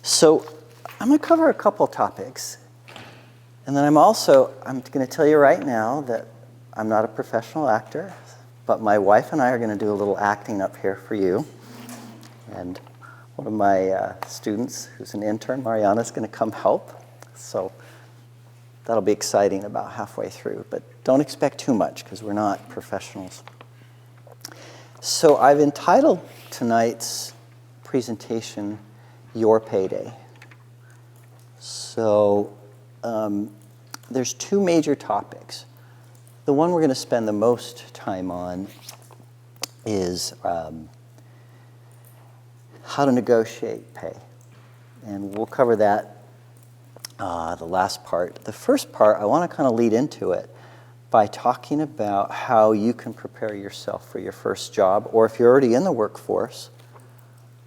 So I'm going to cover a couple topics. And then I'm going to tell you right now that I'm not a professional actor, but my wife and I are going to do a little acting up here for you. And one of my students, who's an intern, Mariana, is going to come help. So that'll be exciting about halfway through. But don't expect too much, because we're not professionals. So I've entitled tonight's presentation, Your Payday. So there's two major topics. The one we're going to spend the most time on is how to negotiate pay. And we'll cover that the last part. The first part, I want to kind of lead into it by talking about how you can prepare yourself for your first job, or if you're already in the workforce,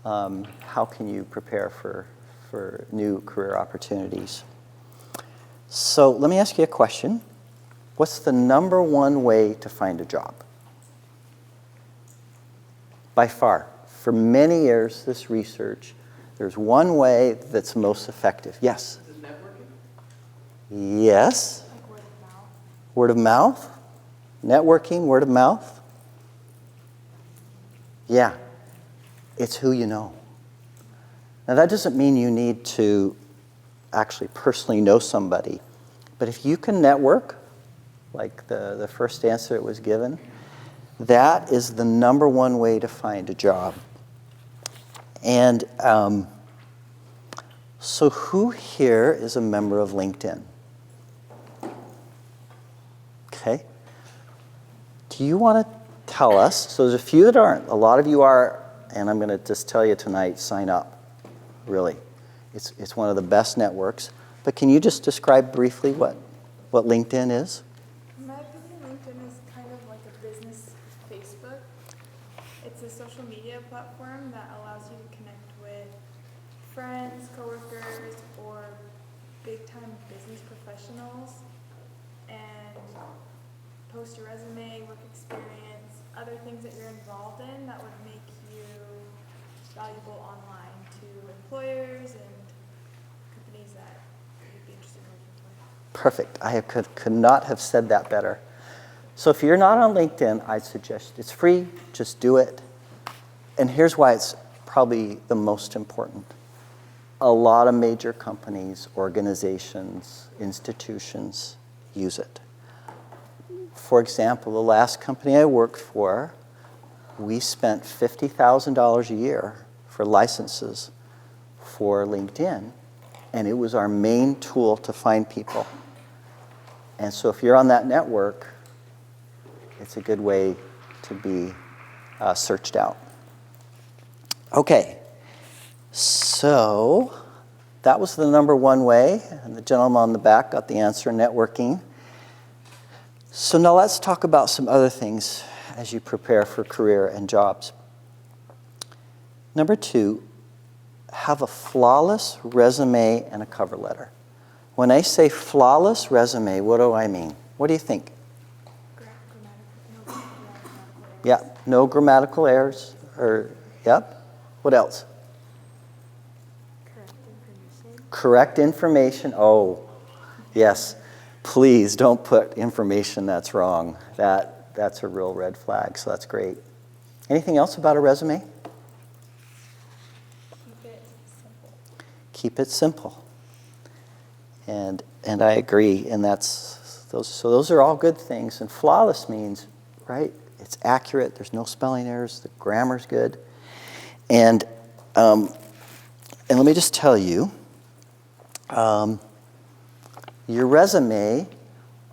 how can you prepare for new career opportunities. So let me ask you a question. What's the number one way to find a job? By far, for many years, this research, there's one way that's most effective. Yes? Is it networking? Yes. Like word of mouth. Word of mouth? Networking, word of mouth? Yeah. It's who you know. Now, that doesn't mean you need to actually personally know somebody. But if you can network, like the first answer it was given, that is the number one way to find a job. And so who here is a member of LinkedIn? Okay. Do you want to tell us? So there's a few that aren't. A lot of you are, and I'm going to just tell you tonight, sign up. Really. It's one of the best networks. But can you just describe briefly what LinkedIn is? In my opinion, LinkedIn is kind of like a business Facebook. It's a social media platform that allows you to connect with friends, coworkers, or big-time business professionals and post your resume, work experience, other things that you're involved in that would make you valuable online to employers and companies that you'd be interested in working for. Perfect. I could not have said that better. So if you're not on LinkedIn, I'd suggest it's free. Just do it. And here's why it's probably the most important. A lot of major companies, organizations, institutions use it. For example, the last company I worked for, we spent $50,000 a year for licenses for LinkedIn, and it was our main tool to find people. And so if you're on that network, it's a good way to be searched out. Okay, so that was the number one way, and the gentleman on the back got the answer, networking. So now let's talk about some other things as you prepare for career and jobs. Number two, have a flawless resume and a cover letter. When I say flawless resume, what do I mean? What do you think? Yeah, no grammatical errors. Yep. What else? Correct information. Correct information. Oh, yes. Please don't put information that's wrong. That's a real red flag, so that's great. Anything else about a resume? Keep it simple. And I agree, and those are all good things. And flawless means, right, it's accurate, there's no spelling errors, the grammar's good. And let me just tell you, your resume,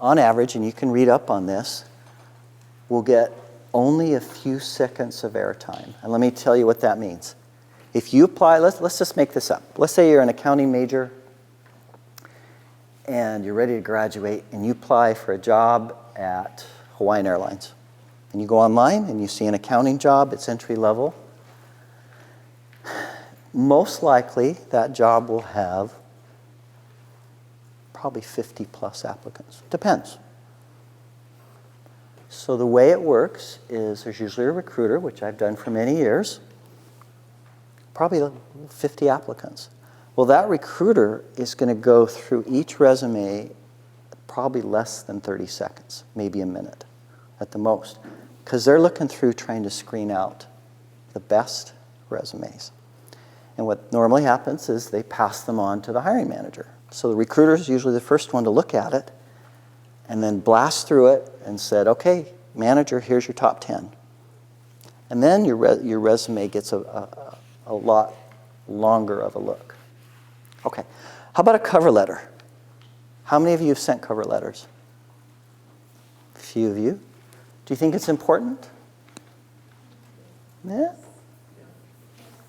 on average, and you can read up on this, will get only a few seconds of airtime. And let me tell you what that means. If you apply, let's just make this up. Let's say you're an accounting major and you're ready to graduate and you apply for a job at Hawaiian Airlines. And you go online and you see an accounting job, it's entry level. Most likely that job will have probably 50 plus applicants. Depends. So the way it works is there's usually a recruiter, which I've done for many years, probably 50 applicants. Well, that recruiter is going to go through each resume probably less than 30 seconds, maybe a minute at the most, because they're looking through trying to screen out the best resumes. And what normally happens is they pass them on to the hiring manager. So the recruiter is usually the first one to look at it and then blast through it and said, okay, manager, here's your top 10. And then your resume gets a lot longer of a look. Okay, how about a cover letter? How many of you have sent cover letters? A few of you. Do you think it's important? Yeah?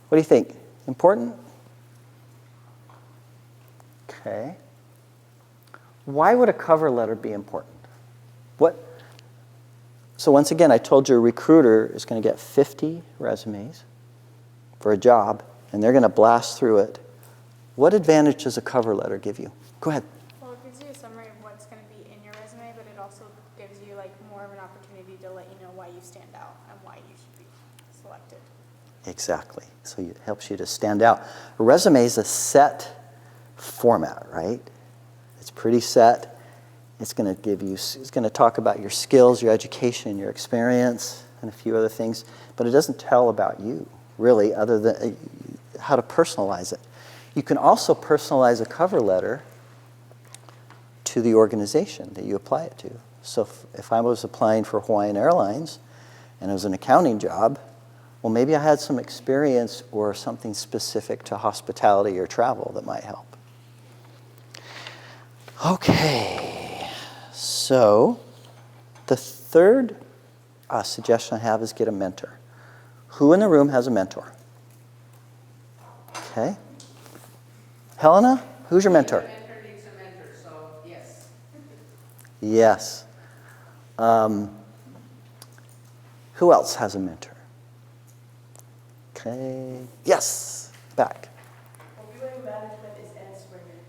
What do you think? Important? Okay. Why would a cover letter be important? So once again, I told you a recruiter is going to get 50 resumes for a job, and they're going to blast through it. What advantage does a cover letter give you? Go ahead. Well, it gives you a summary of what's going to be in your resume, but it also gives you like more of an opportunity to let you know why you stand out and why you should be selected. Exactly. So it helps you to stand out. A resume is a set format, right? It's pretty set. It's going to talk about your skills, your education, your experience, and a few other things, but it doesn't tell about you, really, other than how to personalize it. You can also personalize a cover letter to the organization that you apply it to. So if I was applying for Hawaiian Airlines and it was an accounting job, well, maybe I had some experience or something specific to hospitality or travel that might help. Okay, so the third suggestion I have is get a mentor. Who in the room has a mentor? Okay. Helena, who's your mentor? My mentor needs a mentor, so yes. Yes. Who else has a mentor? Okay. Yes. Back. BYU management is Ann Springer.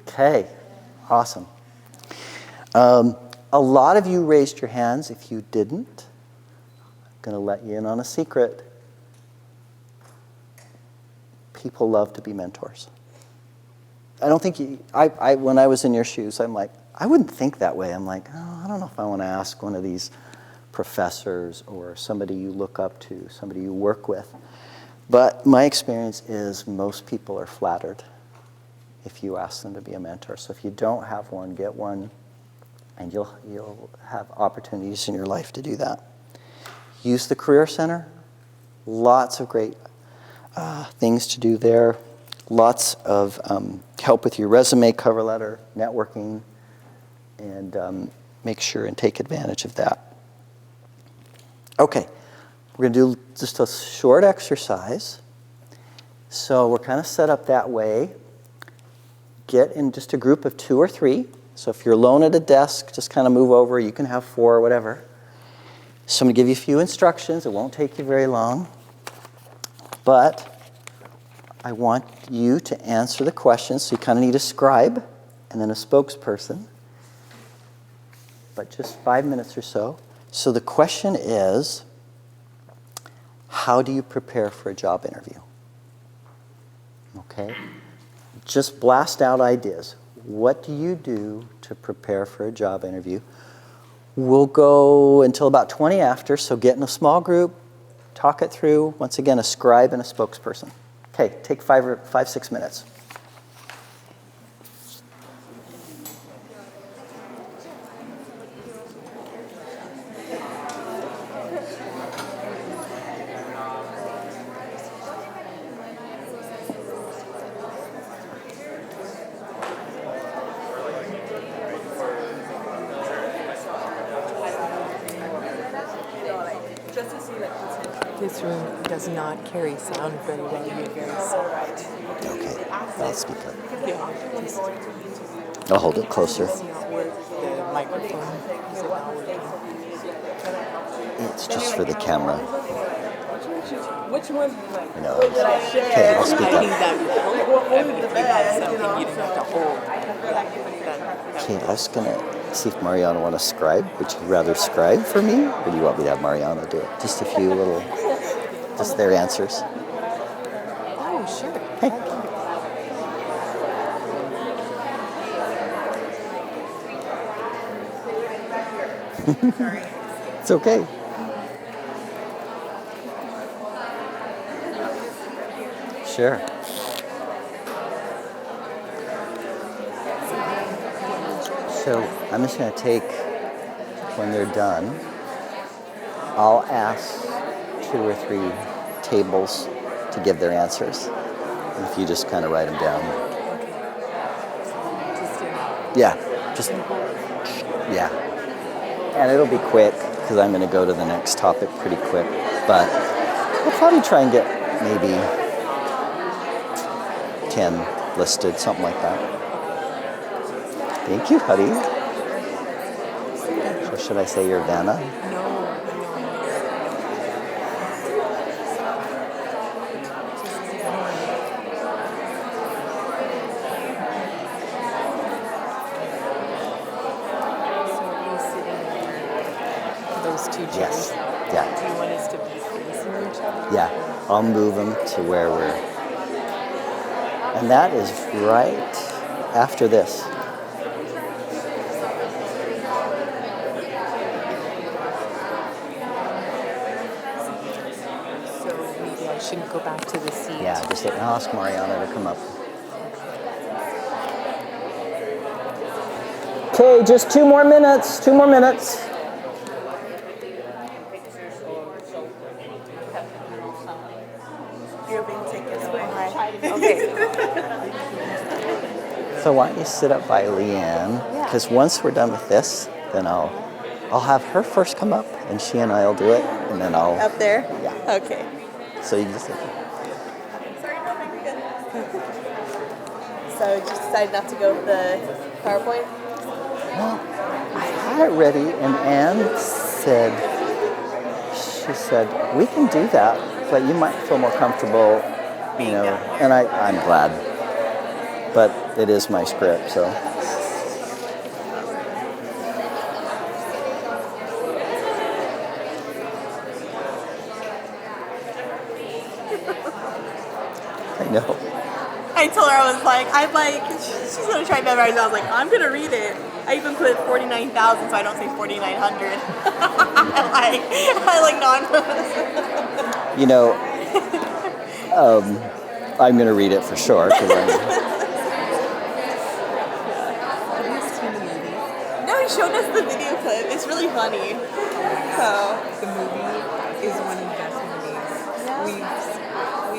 Okay. Awesome. A lot of you raised your hands. If you didn't, I'm going to let you in on a secret. People love to be mentors. I don't think when I was in your shoes, I'm like, I wouldn't think that way. I'm like, oh, I don't know if I want to ask one of these professors or somebody you look up to, somebody you work with. But my experience is most people are flattered if you ask them to be a mentor. So if you don't have one, get one, and you'll have opportunities in your life to do that. Use the Career Center. Lots of great things to do there. Lots of help with your resume, cover letter, networking, and make sure and take advantage of that. Okay, we're going to do just a short exercise. So we're kind of set up that way. Get in just a group of 2 or 3. So if you're alone at a desk, just kind of move over. You can have 4 or whatever. So I'm going to give you a few instructions. It won't take you very long. But I want you to answer the questions. So you kind of need a scribe and then a spokesperson. But just 5 minutes or so. So the question is, how do you prepare for a job interview? Okay? Just blast out ideas. What do you do to prepare for a job interview? We'll go until about 20 after, so get in a small group, talk it through. Once again, a scribe and a spokesperson. Okay, take 5-6 minutes. This room does not carry sound very well. You're very soft. Okay, I'll speak up. Yeah, just I'll hold it closer. does not work. The microphone is it not working? It's just for the camera. Which one? No. Okay, I'll speak I think up. that if you had something you didn't have to hold. That Okay, I was going to see if Mariana want to scribe. Would you rather scribe for me, or do you want me to have Mariana do it? Just a few little, just their answers. oh, sure. Hey. It's okay. Sure. So I'm just going to take, when they're done, I'll ask 2 or 3 tables to give their answers. And if you just kind of write them down. Yeah, just, yeah. And it'll be quick because I'm going to go to the next topic pretty quick. But we'll probably try and get maybe 10 listed, something like that. Thank you, Huddy. So should I say you're Vanna? Those 2 chairs. Yes. Yeah. Do you want us to be facing each other? Yeah. I'll move them to where we're. And that is right after this. So maybe I shouldn't go back to the seat. Yeah, just ask Mariana to come up. Okay, just 2 more minutes. 2 more minutes. You're being taken away. Okay. So why don't you sit up by Leanne? Because once we're done with this, then I'll have her first come up, and she and I'll do it, and then I'll. Up there? Yeah. Okay. So you just. Sorry, no, you're good. So just decided not to go with the PowerPoint? Well, I had it ready, and Anne said, she said, we can do that, but you might feel more comfortable, you know, and I'm glad. But it is my script, so. I know. I told her, I was like, she's going to try to memorize it. I was like, I'm going to read it. I even put 49,000 so I don't say 4,900. I like non. You know, I'm going to read it for sure. No, he showed us the video clip. It's really funny. So. The movie is one of the best movies. We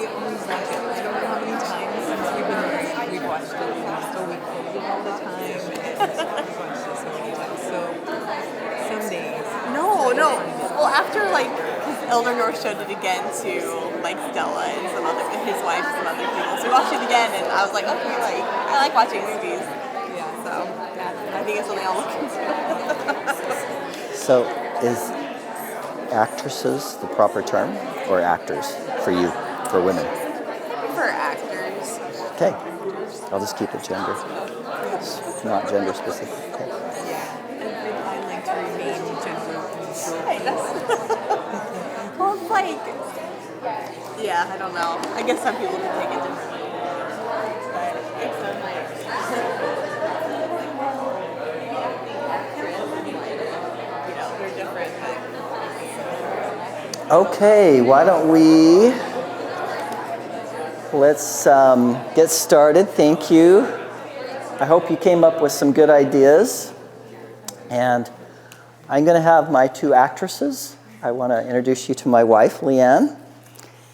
always watch it. I don't know how many times since we've been married we've watched it. So we quote it all the time. And we've watched it so many times. So some days. No. Well, after his Elder North showed it again to Stella and his wife and some other people. So we watched it again, and I was like, okay, I like watching movies. Yeah. So I think it's something I'll look into. So is actresses the proper term, or actors for you, for women? I prefer actors. Okay, I'll just keep it gender. It's not gender specific. Okay. And I like to remain gender neutral. Hey, well, it's yeah, I don't know. I guess some people can take it differently. But it's they're different. But Okay, why don't we, let's get started. Thank you. I hope you came up with some good ideas. And I'm going to have my 2 actresses. I want to introduce you to my wife, Leanne.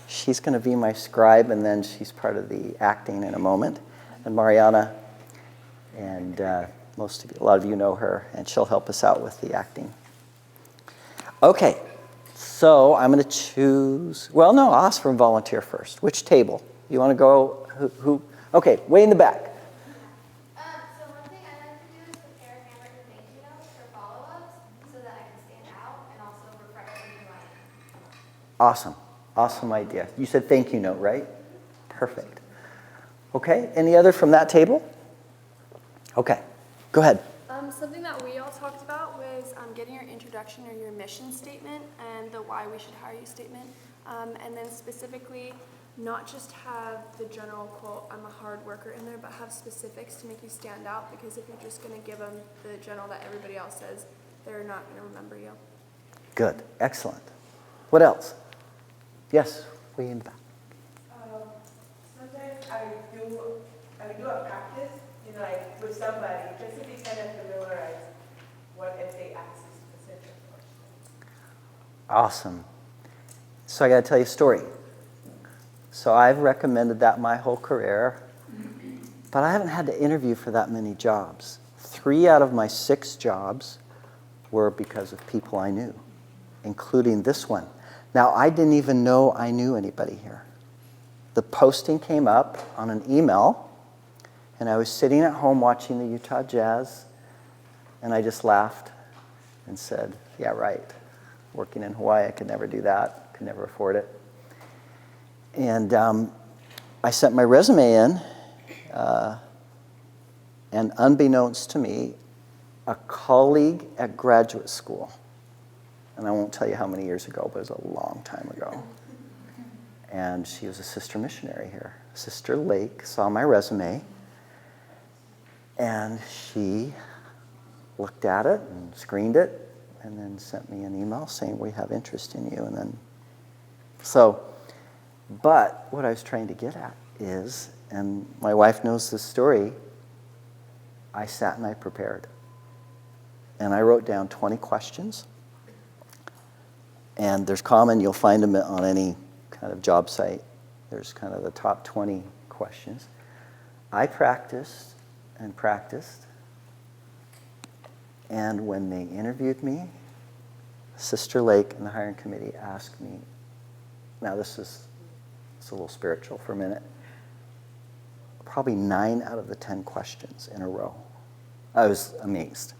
She's going to be my scribe, and then she's part of the acting in a moment. And Mariana, and a lot of you know her, and she'll help us out with the acting. Okay, so I'm going to choose. Well, no, I'll ask for a volunteer first. Which table? You want to go? Who? Okay, way in the back. So one thing I like to do is prepare handwritten thank you notes for follow-ups so that I can stand out and also refresh who I am. Awesome idea. You said thank you note, right? Perfect. Okay, any other from that table? Okay, go ahead. Something that we all talked about was getting your introduction or your mission statement and the why we should hire you statement. And then specifically, not just have the general quote, I'm a hard worker in there, but have specifics to make you stand out, because if you're just going to give them the general that everybody else says, they're not going to remember you. Good. Excellent. What else? Yes, way in the back. Sometimes I do a practice, like with somebody, just to be kind of familiarized what if they ask a specific question. Awesome. So I got to tell you a story. So I've recommended that my whole career, but I haven't had to interview for that many jobs. 3 out of my 6 jobs were because of people I knew, including this one. Now, I didn't even know I knew anybody here. The posting came up on an email, and I was sitting at home watching the Utah Jazz, and I just laughed and said, yeah, right. Working in Hawaii, I could never do that, could never afford it. And I sent my resume in, and unbeknownst to me, a colleague at graduate school, and I won't tell you how many years ago, but it was a long time ago, and she was a sister missionary here. Sister Lake saw my resume, and she looked at it and screened it, and then sent me an email saying, we have interest in you. And then, but what I was trying to get at is, and my wife knows this story, I sat and I prepared. And I wrote down 20 questions. And there's common, you'll find them on any kind of job site. There's kind of the top 20 questions. I practiced and practiced. And when they interviewed me, Sister Lake and the hiring committee asked me, now it's a little spiritual for a minute, probably 9 out of the 10 questions in a row. I was amazed.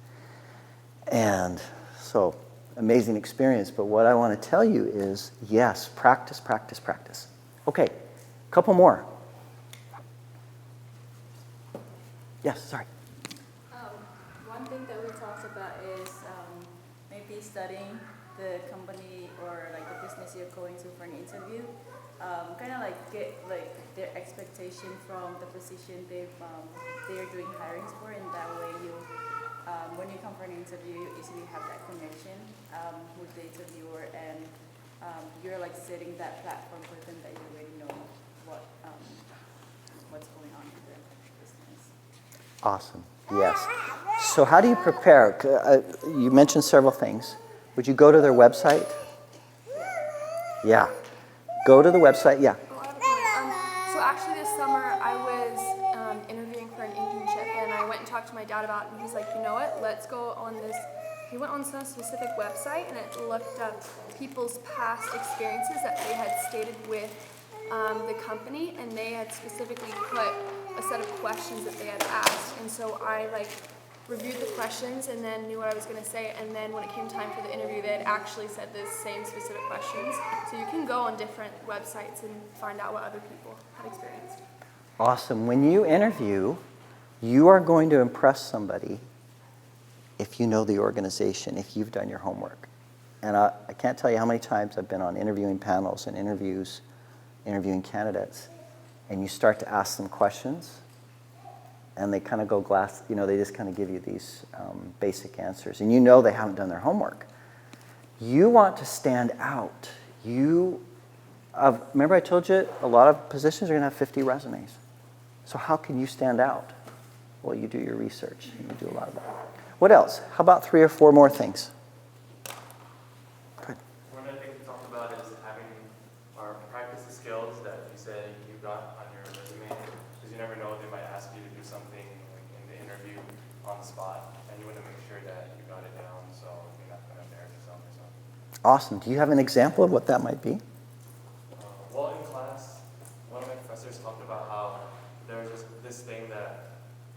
And so, amazing experience. But what I want to tell you is, yes, practice, practice, practice. Okay, a couple more. Yes, sorry. One thing that we talked about is maybe studying the company or like the business you're going to for an interview. Kind of like get like their expectation from the position they're doing hirings for, and that way you, when you come for an interview, you easily have that connection with the interviewer, and you're like setting that platform for them that you already know what's going on in their business. Awesome. Yes. So how do you prepare? You mentioned several things. Would you go to their website? Yeah. Go to the website. Yeah. So actually this summer I was interviewing for an internship, and I went and talked to my dad about it, and he's like, you know what, let's go on this. He went on some specific website, and it looked up people's past experiences that they had stated with the company, and they had specifically put a set of questions that they had asked. And so I reviewed the questions and then knew what I was going to say, and then when it came time for the interview, they had actually said the same specific questions. So you can go on different websites and find out what other people had experienced. Awesome. When you interview, you are going to impress somebody if you know the organization, if you've done your homework. And I can't tell you how many times I've been on interviewing panels and interviewing candidates, and you start to ask them questions, and they kind of go they just kind of give you these basic answers, and you know they haven't done their homework. You want to stand out. Remember I told you a lot of positions are going to have 50 resumes. So how can you stand out? Well, you do your research, and you do a lot of that. What else? How about 3 or 4 more things? One of the things we talked about is having our practice the skills that you said you got on your resume, because you never know, they might ask you to do something like in the interview on the spot, and you want to make sure that you got it down so you're not going to embarrass yourself or something. Awesome. Do you have an example of what that might be? Well, in class, one of my professors talked about how there was this thing that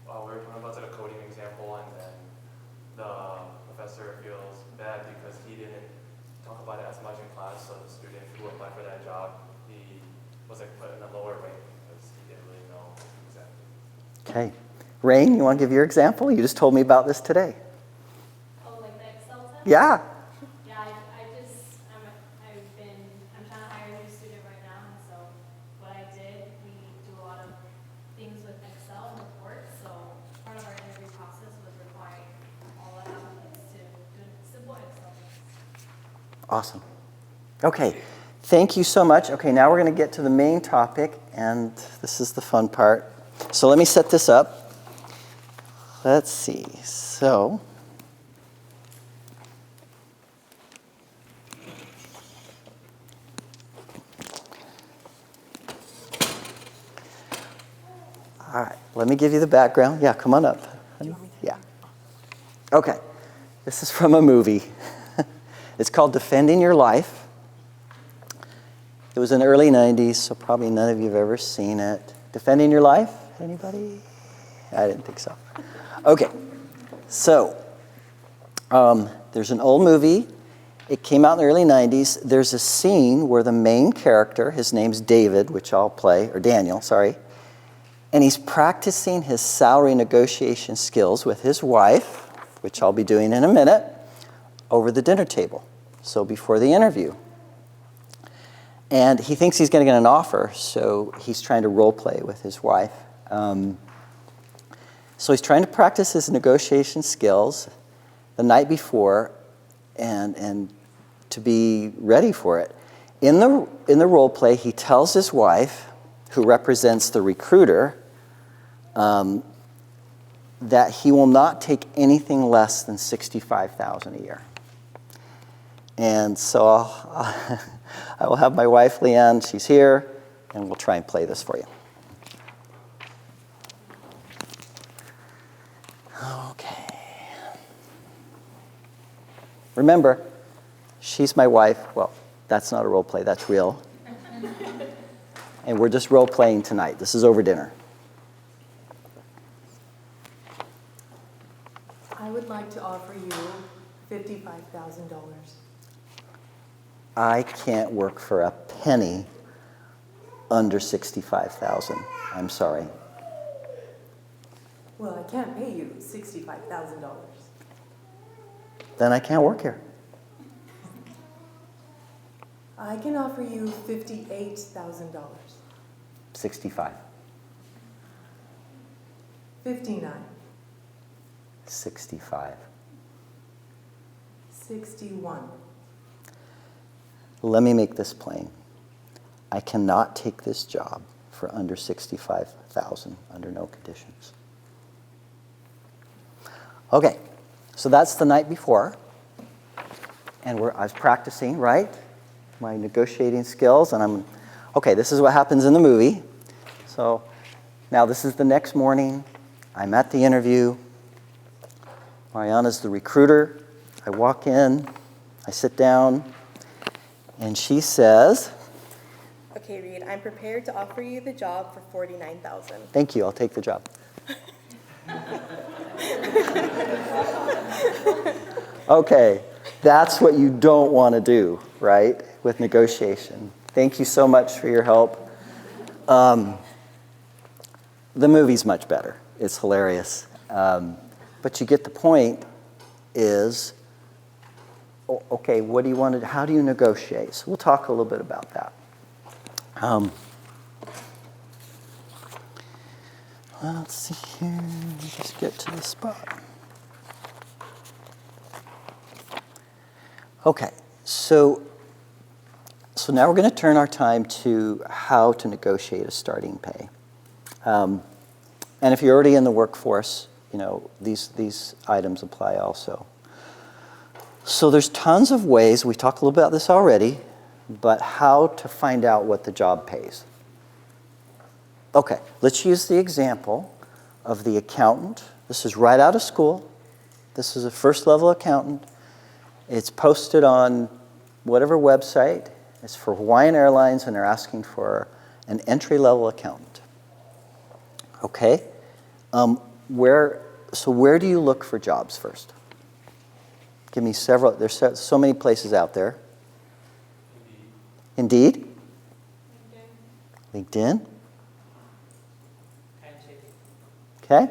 we were talking about a coding example, and then the professor feels bad because he didn't talk about it as much in class, so the student who applied for that job, he was put in a lower rank because he didn't really know exactly. Okay. Rain, you want to give your example? You just told me about this today. Oh, like the Excel test? Yeah. Yeah, I'm trying to hire a new student right now, and so what I did, we do a lot of things with Excel and reports, so part of our interview process was requiring all the applicants to Awesome. Okay, thank you so much. Okay, now we're going to get to the main topic, and this is the fun part. So let me set this up. Let's see. So, all right, let me give you the background. Yeah, come on up. Yeah. Okay, this is from a movie. It's called Defending Your Life. It was in the early 90s, so probably none of you have ever seen it. Defending Your Life? Anybody? I didn't think so. Okay, so there's an old movie. It came out in the early 90s. There's a scene where the main character, his name's David, which I'll play, or Daniel, sorry, and he's practicing his salary negotiation skills with his wife, which I'll be doing in a minute, over the dinner table, so before the interview. And he thinks he's going to get an offer, so he's trying to role play with his wife. So he's trying to practice his negotiation skills the night before and to be ready for it. In the role play, he tells his wife, who represents the recruiter, that he will not take anything less than $65,000 a year. And so I will have my wife, Leanne, she's here, and we'll try and play this for you. Okay. Remember, she's my wife. Well, that's not a role play, that's real. And we're just role playing tonight. This is over dinner. I would like to offer you $55,000. I can't work for a penny under $65,000. I'm sorry. Well, I can't pay you $65,000. Then I can't work here. I can offer you $58,000. 65. 59. 65. 61. Let me make this plain. I cannot take this job for under $65,000 under no conditions. Okay, so that's the night before, and I was practicing, right? My negotiating skills, and okay, this is what happens in the movie. So now this is the next morning. I'm at the interview. Mariana's the recruiter. I walk in, I sit down, and she says, Okay, Reid, I'm prepared to offer you the job for $49,000. thank you, I'll take the job. Okay, that's what you don't want to do, right, with negotiation. Thank you so much for your help. The movie's much better. It's hilarious. But you get the point is, okay, what do you want to, how do you negotiate? So we'll talk a little bit about that. Let's see here, let me just get to the spot. Okay, so now we're going to turn our time to how to negotiate a starting pay. And if you're already in the workforce, you know, these items apply also. So there's tons of ways, we talked a little bit about this already, but how to find out what the job pays. Okay, let's use the example of the accountant. This is right out of school. This is a first level accountant. It's posted on whatever website. It's for Hawaiian Airlines, and they're asking for an entry-level accountant. Okay, where do you look for jobs first? Give me several. There's so many places out there. Indeed? LinkedIn? Okay.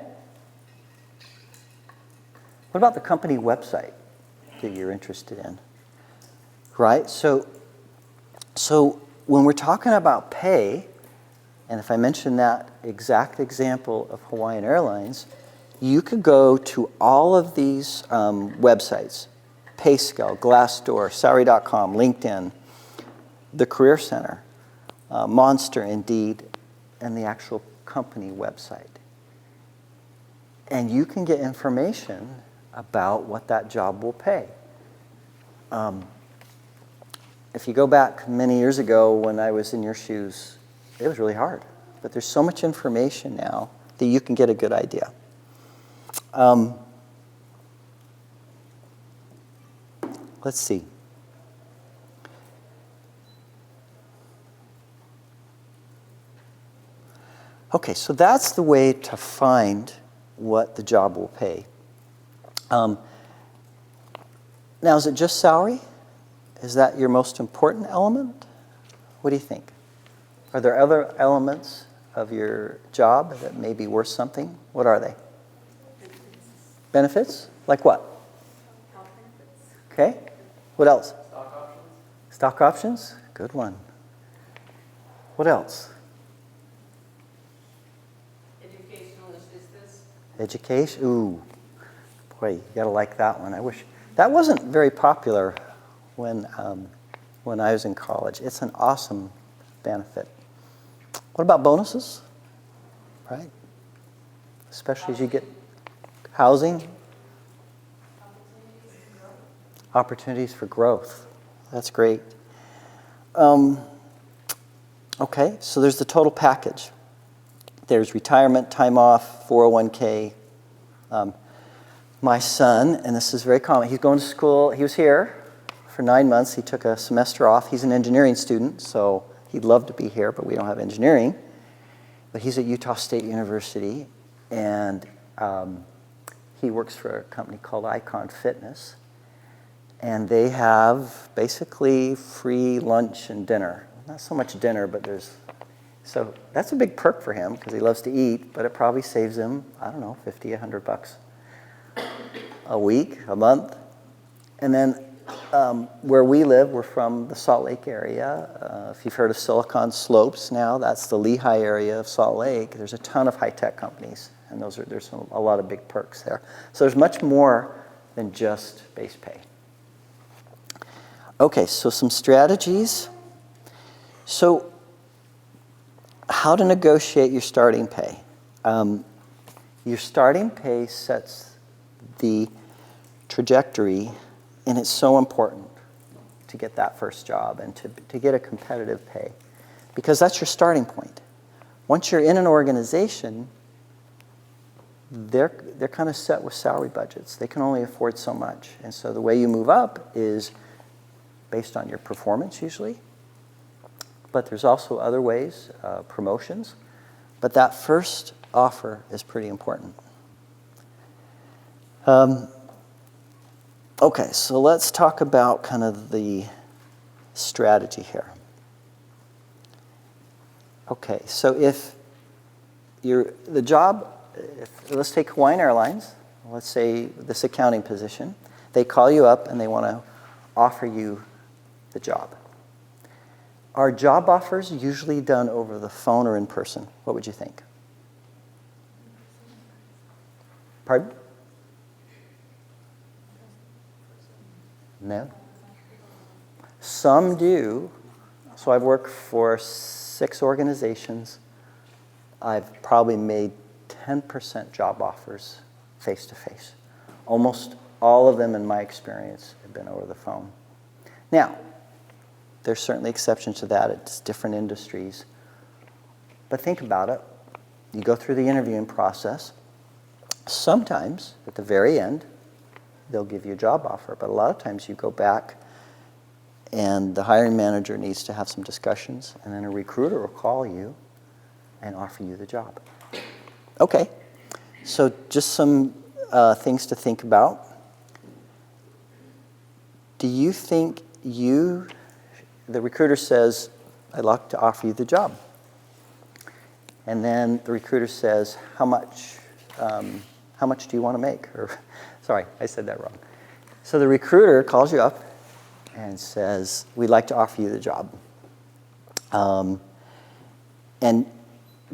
What about the company website that you're interested in? Right? So when we're talking about pay, and if I mention that exact example of Hawaiian Airlines, you could go to all of these websites. PayScale, Glassdoor, Salary.com, LinkedIn, the Career Center, Monster, Indeed, and the actual company website. And you can get information about what that job will pay. If you go back many years ago when I was in your shoes, it was really hard. But there's so much information now that you can get a good idea. Let's see. Okay, so that's the way to find what the job will pay. Now, is it just salary? Is that your most important element? What do you think? Are there other elements of your job that may be worth something? What are they? Benefits? Like what? Health benefits. Okay. What else? Stock options. Stock options? Good one. What else? Educational assistance. Education? Ooh, boy, you gotta like that one. I wish that wasn't very popular when I was in college. It's an awesome benefit. What about bonuses? Right? Especially as you get housing. Opportunities for growth. That's great. Okay, so there's the total package. There's retirement, time off, 401k. My son, and this is very common, he's going to school. He was here for 9 months. He took a semester off. He's an engineering student, so he'd love to be here, but we don't have engineering. But he's at Utah State University, and he works for a company called Icon Fitness. And they have basically free lunch and dinner. Not so much dinner, but so that's a big perk for him because he loves to eat, but it probably saves him, I don't know, $50, $100 a week, a month. And then where we live, we're from the Salt Lake area. If you've heard of Silicon Slopes now, that's the Lehigh area of Salt Lake. There's a ton of high-tech companies, and there's a lot of big perks there. So there's much more than just base pay. Okay, so some strategies. So how to negotiate your starting pay. Your starting pay sets the trajectory, and it's so important to get that first job and to get a competitive pay because that's your starting point. Once you're in an organization, they're kind of set with salary budgets. They can only afford so much. And so the way you move up is based on your performance usually. But there's also other ways, promotions. But that first offer is pretty important. Okay, so let's talk about kind of the strategy here. Okay, so if let's take Hawaiian Airlines, let's say this accounting position, they call you up and they want to offer you the job. Are job offers usually done over the phone or in person? What would you think? Pardon? No. Some do. So I've worked for 6 organizations. I've probably made 10% job offers face-to-face. Almost all of them, in my experience, have been over the phone. Now, there's certainly exceptions to that. It's different industries. But think about it. You go through the interviewing process. Sometimes, at the very end, they'll give you a job offer. But a lot of times you go back and the hiring manager needs to have some discussions, and then a recruiter will call you and offer you the job. Okay, so just some things to think about. Do you think the recruiter says, I'd like to offer you the job. And then the recruiter says, how much do you want to make? Or, sorry, I said that wrong. So the recruiter calls you up and says, we'd like to offer you the job. And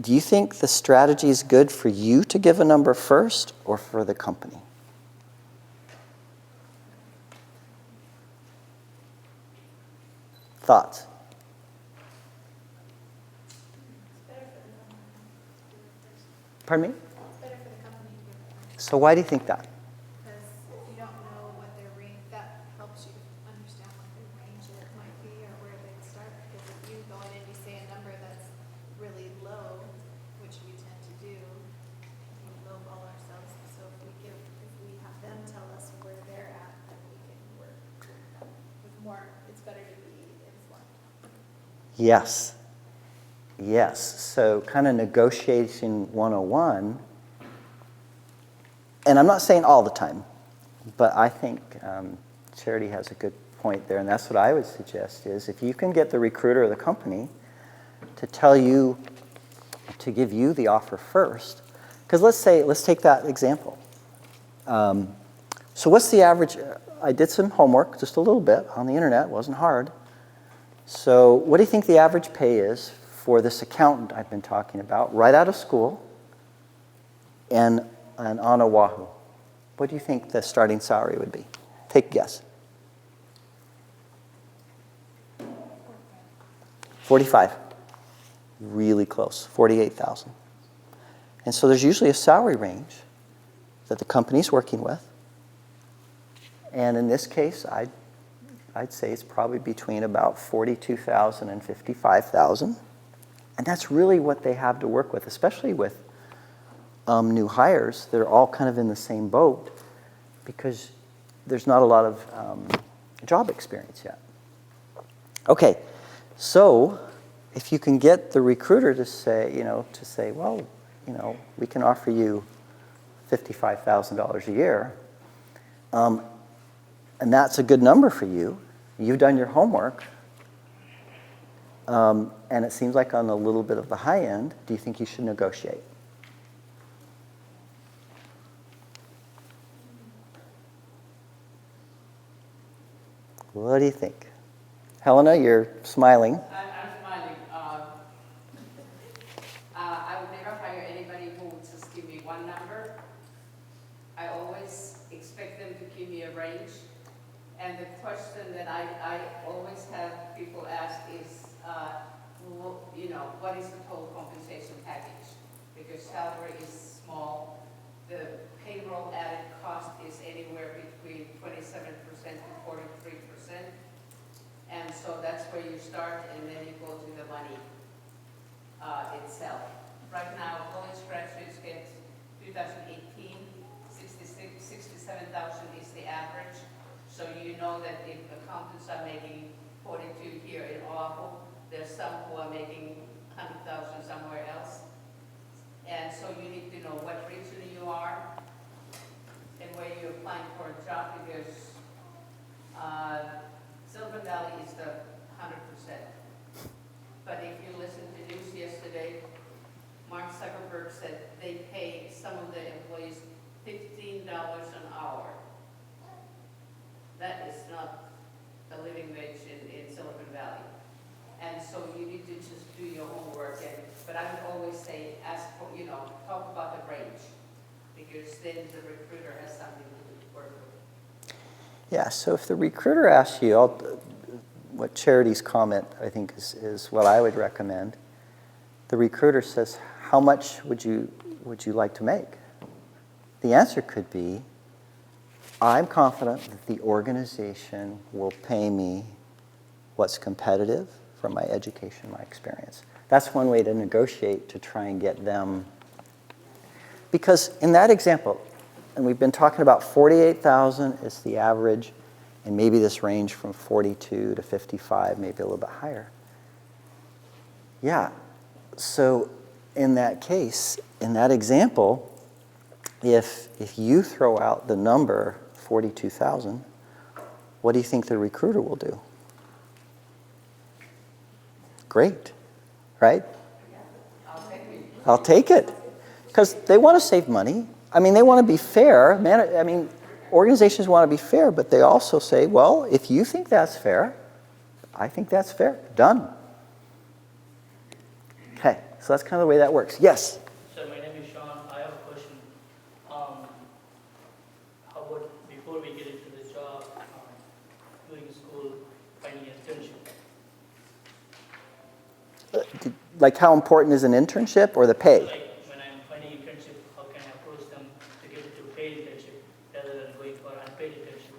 do you think the strategy is good for you to give a number first or for the company? Thoughts? Pardon me? It's better for the company to give it first. So why do you think that? Because if you don't know what their range, that helps you understand what their range it might be or where they'd start. Because if you go in and you say a number that's really low, which we tend to do, we lowball ourselves. So if we have them tell us where they're at, then we can work with more. It's better to be informed. Yes. Yes. So kind of negotiation 101. And I'm not saying all the time, but I think Charity has a good point there. And that's what I would suggest is if you can get the recruiter of the company to tell you, to give you the offer first. Because let's take that example. So what's the average? I did some homework, just a little bit on the internet. It wasn't hard. So what do you think the average pay is for this accountant I've been talking about, right out of school and on Oahu? What do you think the starting salary would be? Take a guess. 45. Really close. 48,000. And so there's usually a salary range that the company's working with. And in this case, I'd say it's probably between about 42,000 and 55,000. And that's really what they have to work with, especially with new hires. They're all kind of in the same boat because there's not a lot of job experience yet. Okay, so if you can get the recruiter to say, well, we can offer you $55,000 a year, and that's a good number for you. You've done your homework. And it seems like on a little bit of the high end, do you think you should negotiate? What do you think? Helena, you're smiling. I'm smiling. I would never hire anybody who would just give me one number. I always expect them to give me a range. And the question that I always have people ask is, what is the total compensation package? Because salary is small. The payroll added cost is anywhere between 27% to 43%. And so that's where you start, and then you go to the money itself. Right now, college graduates get 2018, 67,000 is the average. So you know that if accountants are making 42 here in Oahu, there's some who are making 100,000 somewhere else. And so you need to know what region you are and where you're applying for a job, because Silicon Valley is the 100%. But if you listen to news yesterday, Mark Zuckerberg said they pay some of the employees $15 an hour. That is not the living wage in Silicon Valley. And so you need to just do your homework. But I would always say, ask for, talk about the range, because then the recruiter has something to work with. Yeah, so if the recruiter asks you, what Charity's comment, I think, is what I would recommend. The recruiter says, how much would you like to make? The answer could be, I'm confident that the organization will pay me what's competitive from my education, my experience. That's one way to negotiate to try and get them. Because in that example, and we've been talking about 48,000 is the average, and maybe this range from 42 to 55, maybe a little bit higher. Yeah, so in that case, in that example, if you throw out the number 42,000, what do you think the recruiter will do? Great, right? I'll take it. Because they want to save money. I mean, they want to be fair. Organizations want to be fair, but they also say, well, if you think that's fair, I think that's fair. Done. Okay, so that's kind of the way that works. Yes? So my name is Sean. I have a question. How about before we get into the job, doing school, finding an internship? Like how important is an internship or the pay? Like when I'm finding internship, how can I approach them to get it to paid internship rather than going for unpaid internship?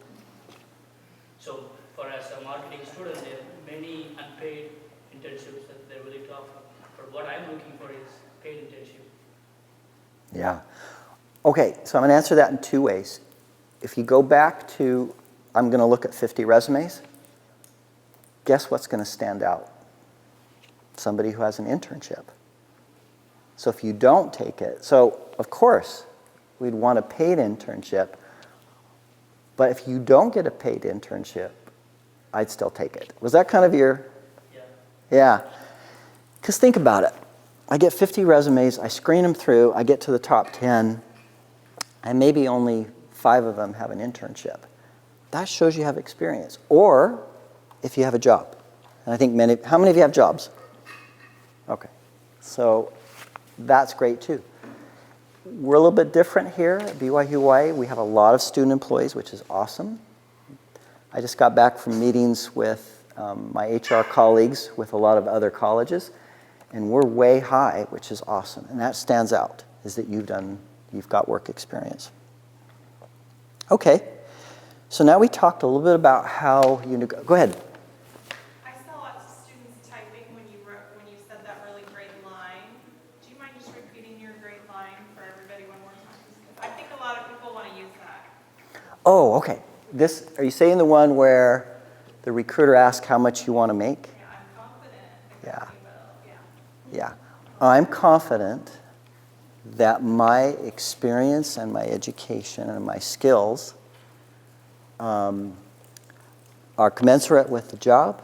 So for as a marketing student, there are many unpaid internships that they're willing to offer. But what I'm looking for is paid internship. Yeah. Okay, so I'm going to answer that in two ways. If you go back to, I'm going to look at 50 resumes, guess what's going to stand out? Somebody who has an internship. So if you don't take it, so of course, we'd want a paid internship, but if you don't get a paid internship, I'd still take it. Was that kind of your? Yeah. Yeah. Because think about it. I get 50 resumes, I screen them through, I get to the top 10, and maybe only 5 of them have an internship. That shows you have experience. Or if you have a job. And I think how many of you have jobs? Okay. So that's great too. We're a little bit different here at BYU Hawaii. We have a lot of student employees, which is awesome. I just got back from meetings with my HR colleagues with a lot of other colleges, and we're way high, which is awesome. And that stands out, is that you've got work experience. Okay, so now we talked a little bit about how you go ahead. I saw lots of students typing when you said that really great line. Do you mind just repeating your great line for everybody one more time? I think a lot of people want to use that. Oh, okay. Are you saying the one where the recruiter asks how much you want to make? Yeah, I'm confident. Yeah. Yeah. Yeah. I'm confident that my experience and my education and my skills are commensurate with the job,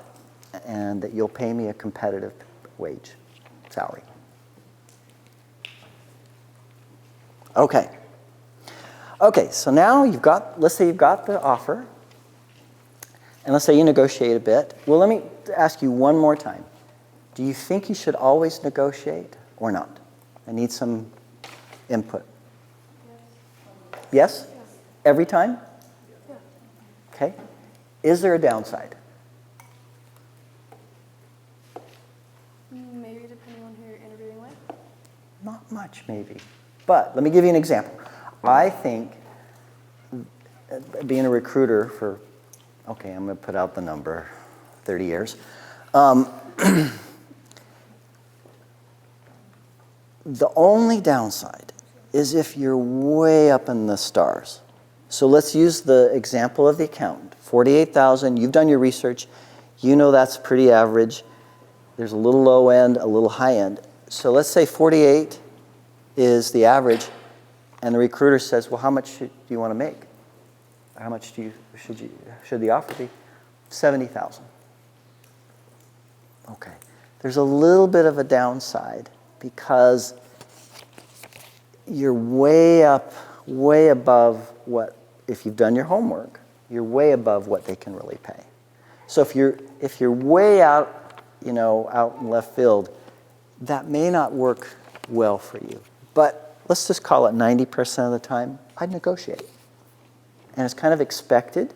and that you'll pay me a competitive wage, salary. Okay. Okay, so now let's say you've got the offer, and let's say you negotiate a bit. Well, let me ask you one more time. Do you think you should always negotiate or not? I need some input. Yes? Every time? Okay. Is there a downside? Maybe depending on who you're interviewing with. Not much, maybe. But let me give you an example. I think being a recruiter for, okay, I'm going to put out the number, 30 years. The only downside is if you're way up in the stars. So let's use the example of the accountant. 48,000, you've done your research, you know that's pretty average. There's a little low end, a little high end. So let's say 48 is the average, and the recruiter says, well, how much do you want to make? How much should the offer be? 70,000. Okay. There's a little bit of a downside because you're way above what, if you've done your homework, you're way above what they can really pay. So if you're way out, out in left field, that may not work well for you. But let's just call it 90% of the time, I'd negotiate. And it's kind of expected.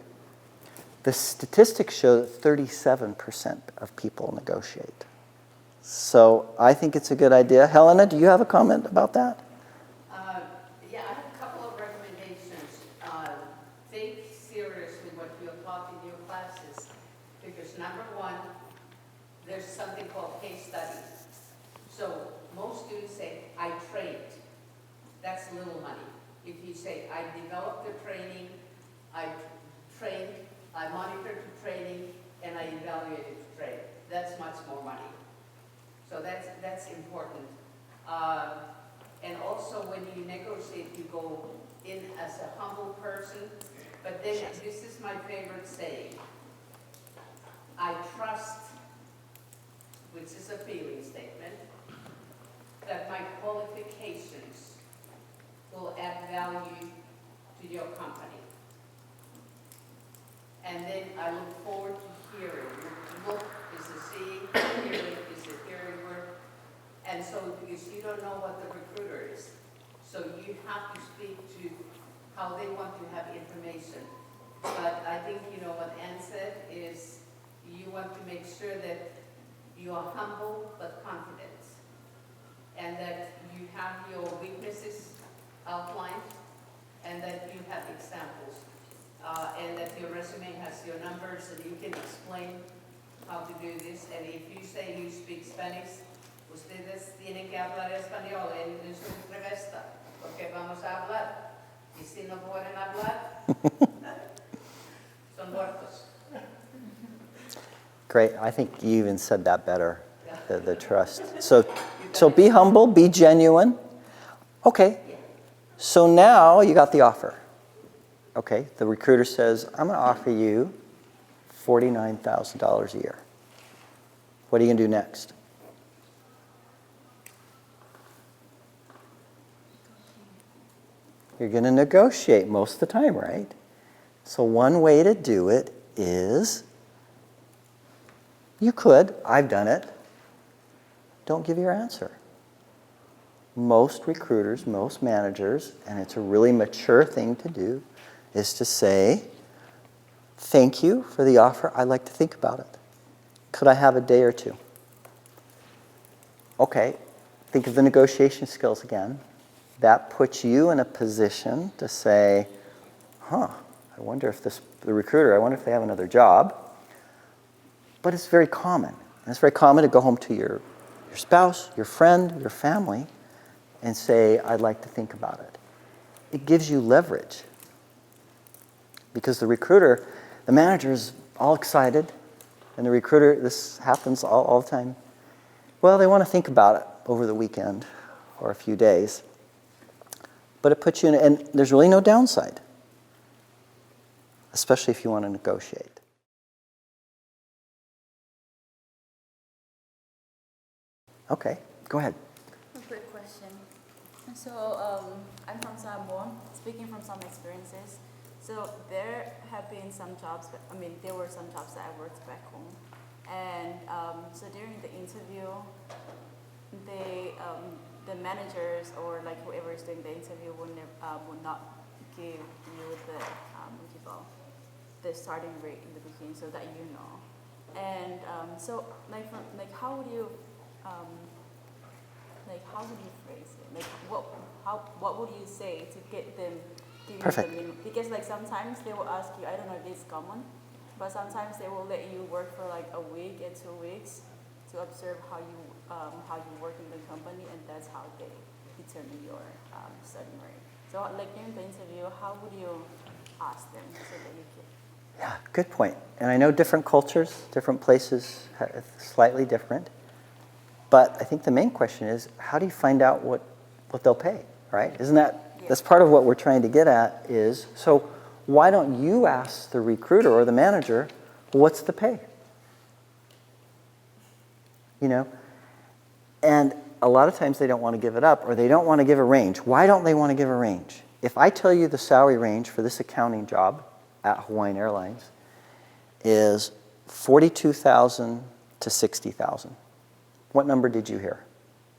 The statistics show that 37% of people negotiate. So I think it's a good idea. Helena, do you have a comment about that? Yeah, I have a couple of recommendations. Take seriously what you're taught in your classes, because number one, there's something called case study. So most students say, I trained. That's little money. If you say, I developed the training, I trained, I monitored the training, and I evaluated the training, that's much more money. So that's important. And also when you negotiate, you go in as a humble person, but then this is my favorite saying. I trust, which is a feeling statement, that my qualifications will add value to your company. And then I look forward to hearing. Look is a seeing, hearing is a hearing word. And so, because you don't know what the recruiter is, so you have to speak to how they want to have information. But I think, what Ann said is you want to make sure that you are humble but confident, and that you have your weaknesses outlined, and that you have examples, and that your resume has your numbers and you can explain how to do this. And if you say you speak Spanish, ustedes tienen que hablar español en su entrevista, porque vamos a hablar. Y si no pueden hablar, son muertos. Great. I think you even said that better, the trust. So be humble, be genuine. Okay. So now you got the offer. Okay. The recruiter says, I'm going to offer you $49,000 a year. What are you going to do next? You're going to negotiate most of the time, right? So one way to do it is, you could, I've done it, don't give your answer. Most recruiters, most managers, and it's a really mature thing to do, is to say, thank you for the offer, I'd like to think about it. Could I have a day or two? Okay, think of the negotiation skills again. That puts you in a position to say, I wonder if the recruiter, I wonder if they have another job. But it's very common. And it's very common to go home to your spouse, your friend, your family, and say, I'd like to think about it. It gives you leverage. Because the recruiter, the manager is all excited, and the recruiter, this happens all the time. Well, they want to think about it over the weekend or a few days. But it puts you in, and there's really no downside, especially if you want to negotiate. Okay, go ahead. A quick question. So I'm from Samoa, speaking from some experiences. So there have been some jobs, there were some jobs that I worked back home. And so during the interview, the managers or like whoever is doing the interview would not give you the starting rate in the beginning so that you know. And so how would you phrase it? What would you say to get them give Perfect. you the minimum? Because sometimes they will ask you, I don't know if it's common, but sometimes they will let you work for like a week or 2 weeks to observe how you work in the company, and that's how they determine your starting rate. So during the interview, how would you ask them so that you can? Yeah, good point. And I know different cultures, different places, slightly different. But I think the main question is, how do you find out what they'll pay, right? Isn't that's part of what we're trying to get at is, so why don't you ask the recruiter or the manager, what's the pay? And a lot of times they don't want to give it up, or they don't want to give a range. Why don't they want to give a range? If I tell you the salary range for this accounting job at Hawaiian Airlines is $42,000 to $60,000. What number did you hear?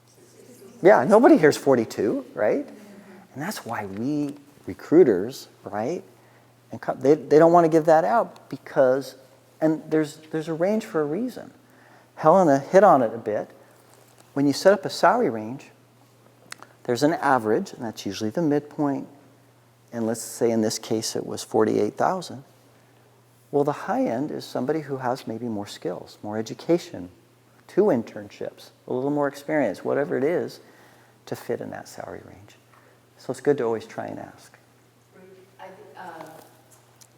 60. Yeah, nobody hears 42, right? And that's why we recruiters, right? And they don't want to give that out because, and there's a range for a reason. Helena hit on it a bit. When you set up a salary range, there's an average, and that's usually the midpoint. And let's say in this case it was 48,000. Well, the high end is somebody who has maybe more skills, more education, 2 internships, a little more experience, whatever it is, to fit in that salary range. So it's good to always try and ask.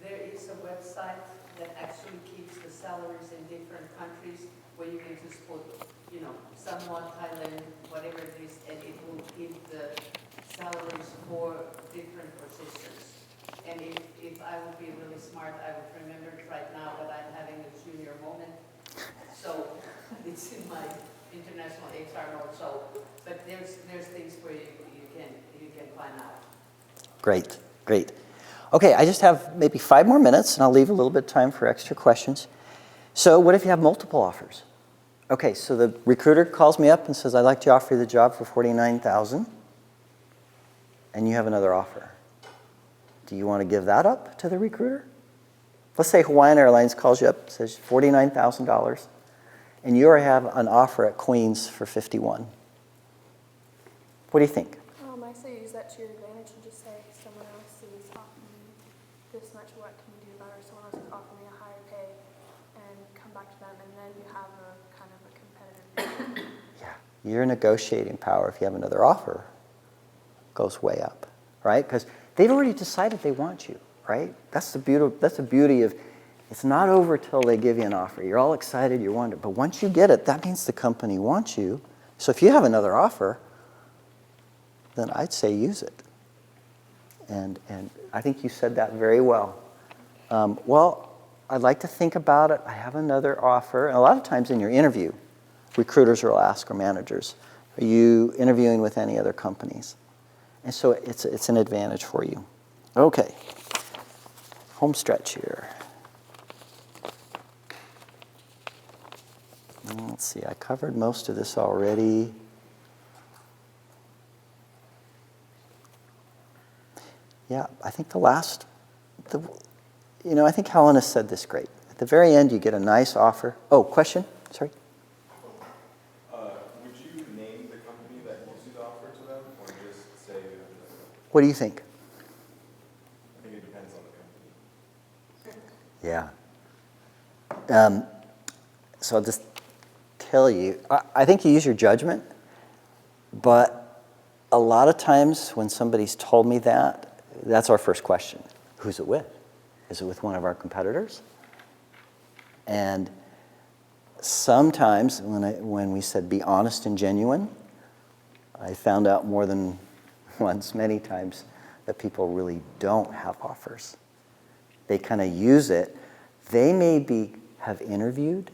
There is a website that actually keeps the salaries in different countries where you can just put, Samoa, Thailand, whatever it is, and it will give the salaries for different positions. And if I would be really smart, I would remember it right now, but I'm having a junior moment. So it's in my international HR note. But there's things where you can find out. Great. Okay, I just have maybe 5 more minutes, and I'll leave a little bit of time for extra questions. So what if you have multiple offers? Okay, so the recruiter calls me up and says, I'd like to offer you the job for $49,000, and you have another offer. Do you want to give that up to the recruiter? Let's say Hawaiian Airlines calls you up and says $49,000, and you have an offer at Queens for 51. What do you think? I say use that to your advantage and just say someone else is offering me this much, what can you do about it? Or someone else is offering me a higher pay, and come back to them, and then you have a kind of a competitive. Yeah, your negotiating power, if you have another offer, goes way up, right? Because they've already decided they want you, right? That's the beauty of, it's not over till they give you an offer. You're all excited, you're wondering, but once you get it, that means the company wants you. So if you have another offer, then I'd say use it. And I think you said that very well. Well, I'd like to think about it. I have another offer. And a lot of times in your interview, recruiters will ask, or managers, are you interviewing with any other companies? And so it's an advantage for you. Okay, home stretch here. Let's see, I covered most of this already. Yeah, I think I think Helena said this great. At the very end, you get a nice offer. Oh, question? Sorry? Would you name the company that gives you the offer to them, or just say you have another? What do you think? I think it depends on the company. Yeah. So I'll just tell you, I think you use your judgment, but a lot of times when somebody's told me that, that's our first question. Who's it with? Is it with one of our competitors? And sometimes when we said be honest and genuine, I found out more than once, many times, that people really don't have offers. They kind of use it. They maybe have interviewed,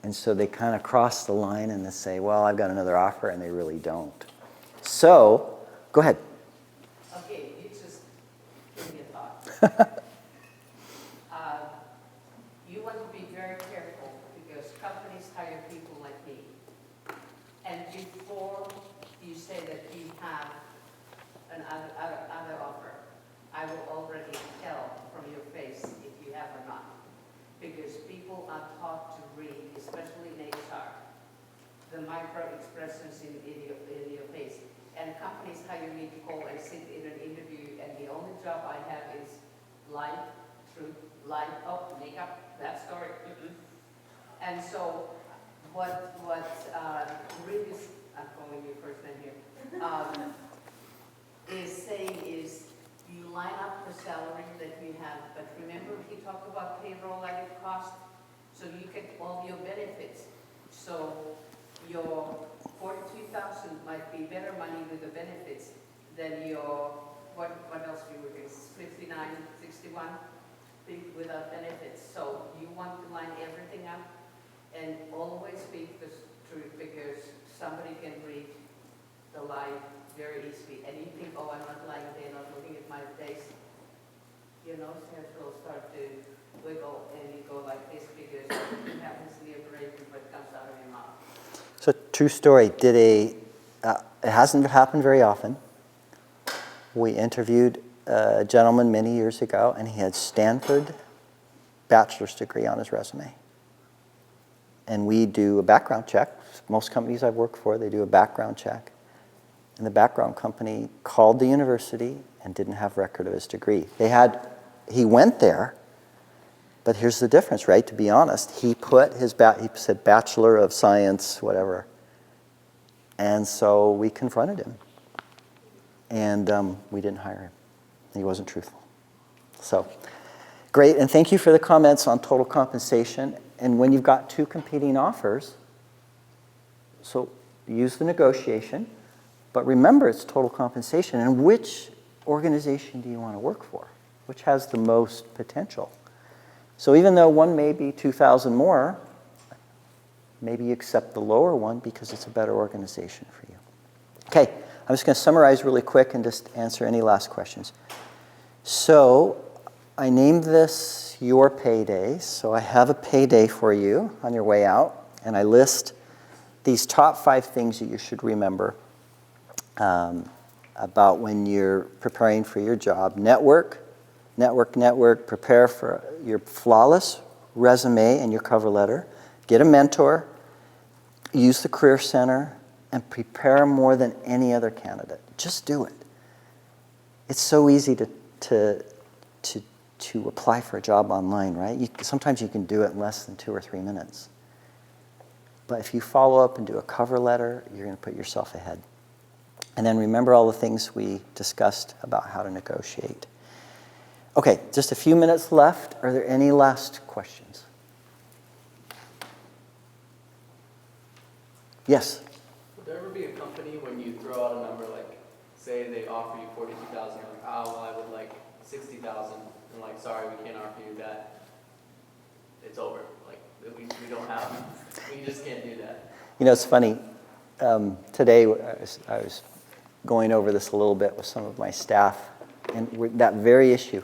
and so they kind of cross the line and they say, well, I've got another offer, and they really don't. So, go ahead. Okay, you just give me a thought. You want to be very careful because companies hire people like me. And before you say that you have another offer, I will already tell from your face if you have or not. Because people are taught to read, especially in HR, the micro expressions in your face. And companies hire me to go and sit in an interview, and the only job I have is lie, truth, lie, makeup, that story. And so what Reid is, I'm calling you first name here, is saying is you line up the salary that you have, but remember he talked about payroll added cost, so you get all your benefits. So your 42,000 might be better money with the benefits than your, what else do you work, 59, 61 without benefits. So you want to line everything up and always speak the truth, because somebody can read the lie very easily. And you think, oh, I'm not lying, they're not looking at my face. Your nose hairs will start to wiggle and you go like this, because it happens in the operation, but it comes out of your mouth. So, true story. It hasn't happened very often. We interviewed a gentleman many years ago, and he had Stanford bachelor's degree on his resume. And we do a background check. Most companies I've worked for, they do a background check. And the background company called the university and didn't have record of his degree. He went there, but here's the difference, right? To be honest, he put he said Bachelor of Science, whatever. And so we confronted him. And we didn't hire him. He wasn't truthful. So, great. And thank you for the comments on total compensation. And when you've got two competing offers, so use the negotiation. But remember, it's total compensation. And which organization do you want to work for? Which has the most potential? So even though one may be 2,000 more, maybe you accept the lower one because it's a better organization for you. Okay, I'm just going to summarize really quick and just answer any last questions. So I named this Your Payday. So I have a payday for you on your way out, and I list these top 5 things that you should remember about when you're preparing for your job. Network, prepare for your flawless resume and your cover letter. Get a mentor, use the Career Center and prepare more than any other candidate. Just do it. It's so easy to apply for a job online, right? Sometimes you can do it in less than 2 or 3 minutes. But if you follow up and do a cover letter, you're going to put yourself ahead. And then remember all the things we discussed about how to negotiate. Okay, just a few minutes left. Are there any last questions? Yes? Would there ever be a company when you throw out a number, like, say they offer you 42,000, like, oh, well, I would like 60,000, and like, sorry, we can't offer you that. It's over. Like, we don't have, we just can't do that. You know, it's funny. Today, I was going over this a little bit with some of my staff, and that very issue.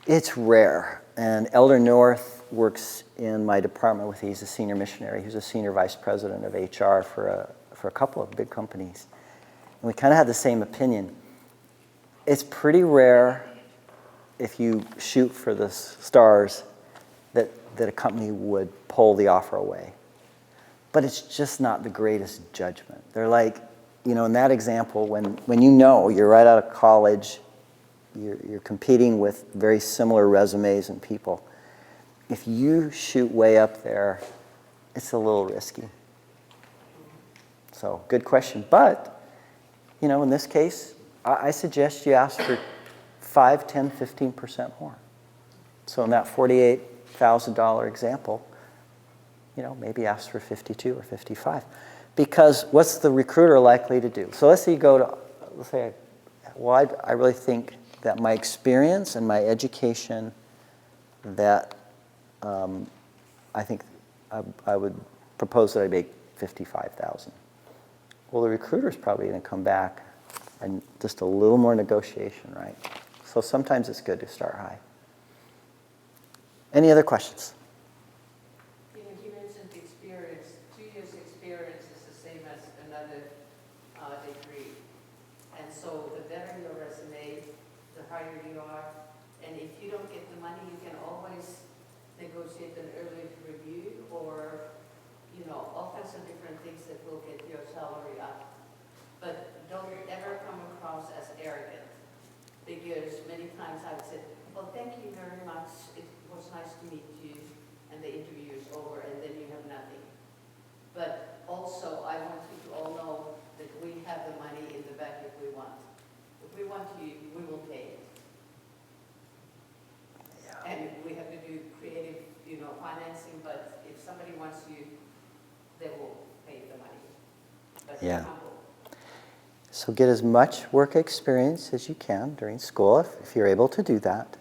It's rare. And Elder North works in my department he's a senior missionary. He's a senior vice president of HR for a couple of big companies. And we kind of had the same opinion. It's pretty rare if you shoot for the stars that a company would pull the offer away. But it's just not the greatest judgment. They're like, you know, in that example, when you know you're right out of college, you're competing with very similar resumes and people. If you shoot way up there, it's a little risky. So, good question. But, you know, in this case, I suggest you ask for 5, 10, 15% more. So in that $48,000 example, you know, maybe ask for 52 or 55. Because what's the recruiter likely to do? So let's say you go to, let's say, well, I really think that my experience and my education, that I think I would propose that I make 55,000. Well, the recruiter's probably going to come back and just a little more negotiation, right? So sometimes it's good to start high. Any other questions? You mentioned experience. 2 years experience is the same as another degree. And so the better your resume, the higher you are. And if you don't get the money, you can always negotiate an early review or, you know, all kinds of different things that will get your salary up. But don't ever come across as arrogant, because many times I've said, well, thank you very much. It was nice to meet you, and the interview is over, and then you have nothing. But also, I want you to all know that we have the money in the bank if we want. If we want you, we will pay it. Yeah. And we have to do creative, you know, financing, but if somebody wants you, they will pay the money. But yeah. So get as much work experience as you can during school, if you're able to do that.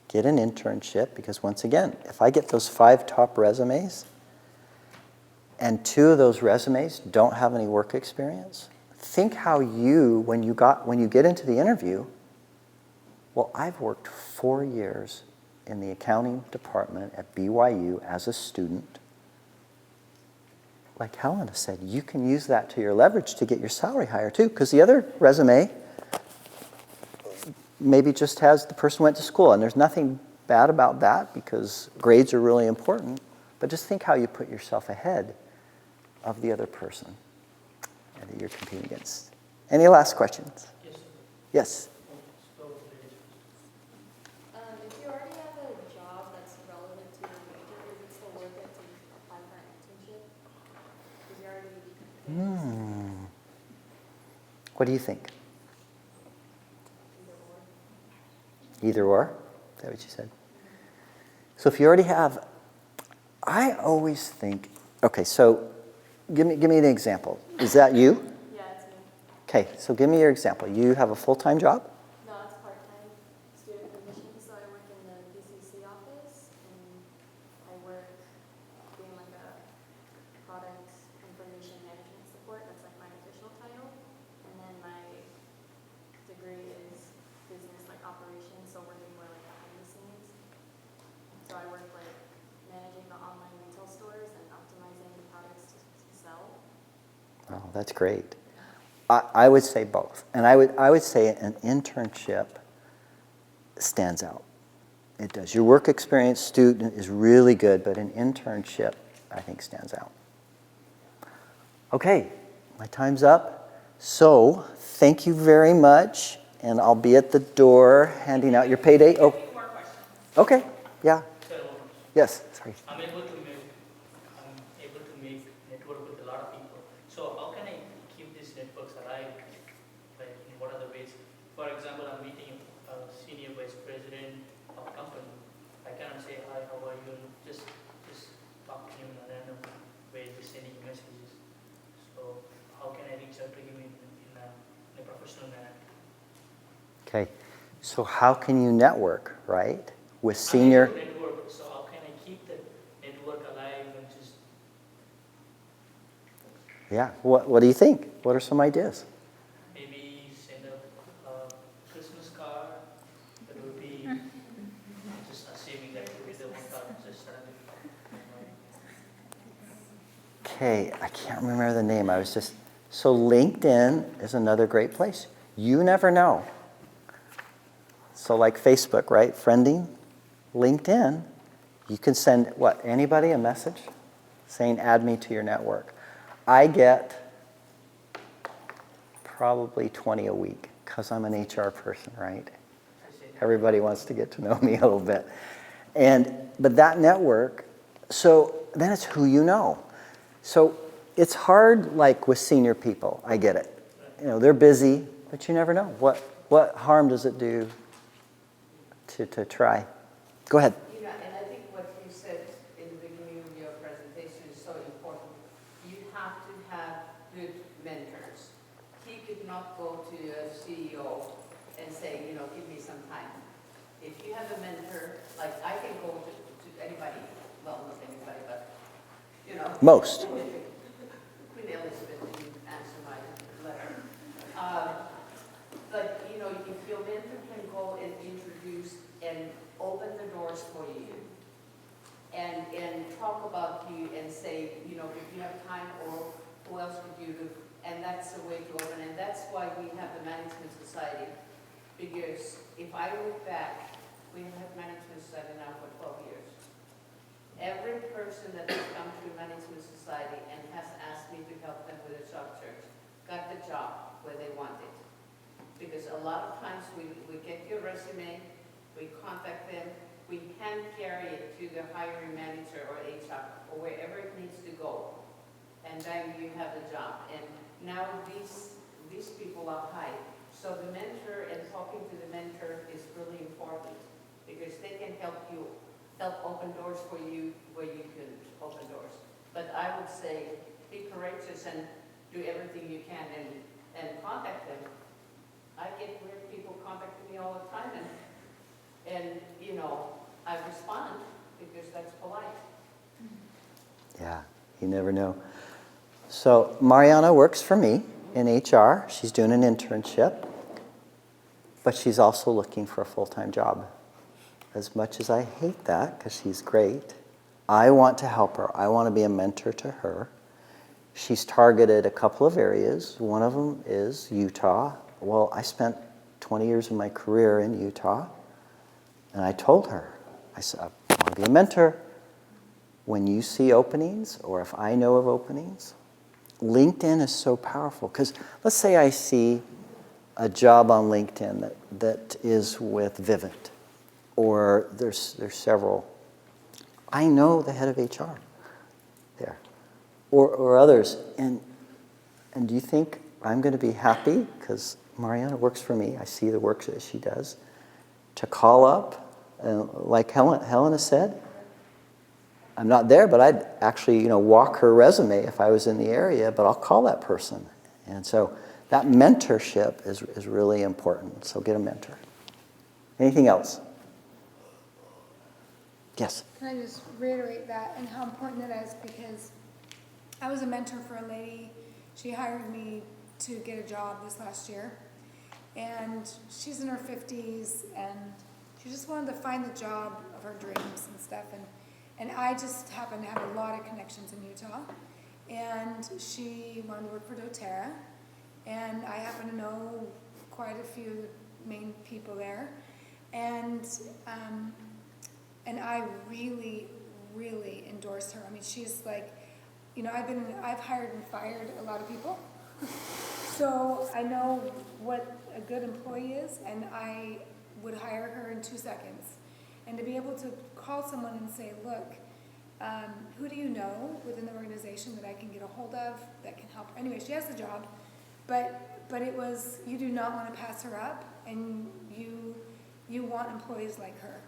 Get an internship, because once again, if I get those 5 top resumes, and 2 of those resumes don't have any work experience, think how when you get into the interview, well, I've worked 4 years in the accounting department at BYU as a student. Like Helena said, you can use that to your leverage to get your salary higher too, because the other resume maybe just has the person went to school, and there's nothing bad about that because grades are really important, but just think how you put yourself ahead of the other person that you're competing against. Any last questions? Yes. Yes. If you already have a job that's relevant to your major, is it still worth it to apply for an internship? Because you're already What do you think? Either or? Is that what you said? So if you already have, I always think, okay, so give me an example. Is that you? Yeah, it's me. Okay, so give me your example. You have a full-time job? No, it's part-time student position, so I work in the BCC office, and I work doing like a product information management support. That's like my official title. And then my degree is business like operations, so working more like behind the scenes. So I work like managing the online retail stores and optimizing the products to sell. Oh, that's great. I would say both. And I would say an internship stands out. It does. Your work experience student is really good, but an internship, I think, stands out. Okay, my time's up. So thank you very much, and I'll be at the door handing out your payday. Oh, okay, yeah. Yes, sorry. I'm able to make network with a lot of people. So how can I keep these networks alive? Like in what are the ways? For example, I'm meeting a senior vice president of a company. I cannot say hi, how are you? Just talk to him in a random way, just sending messages. So how can I reach out to him in a professional manner? Okay, so how can you network, right? With senior. I'm able to network, so how can I keep the network alive and just Yeah, what do you think? What are some ideas? maybe send a Christmas card? That would be just assuming that would be the one card just suddenly. Okay, I can't remember the name. So LinkedIn is another great place. You never know. So like Facebook, right? Friending, LinkedIn, you can send, anybody a message saying add me to your network. I get probably 20 a week because I'm an HR person, right? Everybody wants to get to know me a little bit. But that network, so then it's who you know. So it's hard, like with senior people. I get it. They're busy, but you never know. What harm does it do to try? Go ahead. And I think what you said in the beginning of your presentation is so important. You have to have good mentors. He could not go to a CEO and say, give me some time. If you have a mentor, like I can go to anybody, well, not anybody, but, Most. Queen Elizabeth didn't answer my letter. If your mentor can go and introduce and open the doors for you and talk about you and say, if you have time or who else would you do, and that's the way to open. And that's why we have the Management Society, because if I look back, we have had Management Society now for 12 years. Every person that has come to Management Society and has asked me to help them with a job search got the job where they wanted. Because a lot of times we get your resume, we contact them, we hand carry it to the hiring manager or HR or wherever it needs to go, and then you have the job. And now these people are high. So the mentor and talking to the mentor is really important because they can help open doors for you where you can open doors. But I would say be courageous and do everything you can and contact them. I get weird people contacting me all the time and I respond because that's polite. Yeah, you never know. So Mariana works for me in HR. She's doing an internship, but she's also looking for a full-time job. As much as I hate that, because she's great, I want to help her. I want to be a mentor to her. She's targeted a couple of areas. One of them is Utah. Well, I spent 20 years of my career in Utah, and I told her, I said, I want to be a mentor. When you see openings, or if I know of openings, LinkedIn is so powerful. Because let's say I see a job on LinkedIn that is with Vivint, or there's several. I know the head of HR there, or others. And do you think I'm going to be happy, because Mariana works for me, I see the work that she does, to call up, like Helena said, I'm not there, but I'd actually walk her resume if I was in the area, but I'll call that person. And so that mentorship is really important. So get a mentor. Anything else? Yes. Can I just reiterate that and how important it is, because I was a mentor for a lady. She hired me to get a job this last year, and she's in her 50s, and she just wanted to find the job of her dreams and stuff, and I just happen to have a lot of connections in Utah, and she wanted to work for doTERRA, and I happen to know quite a few main people there, and I really, really endorse her. I mean, she's like I've hired and fired a lot of people. So I know what a good employee is, and I would hire her in 2 seconds. And to be able to call someone and say, look, who do you know within the organization that I can get a hold of that can help? Anyway, she has the job, but it was, you do not want to pass her up, and you want employees like her,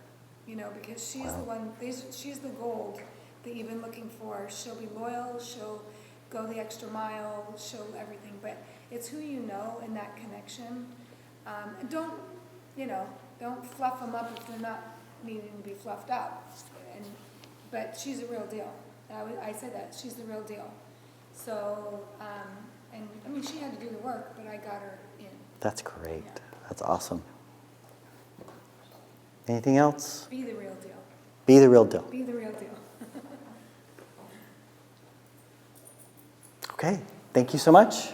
because she's the one, she's the gold that you've been looking for. She'll be loyal, she'll go the extra mile, she'll everything, but it's who you know and that connection. And don't fluff them up if they're not needing to be fluffed up. But she's a real deal. I say that, she's the real deal. So, she had to do the work, but I got her in. That's great. Yeah. That's awesome. Anything else? Be the real deal. Be the real deal. Be the real deal. Okay, thank you so much.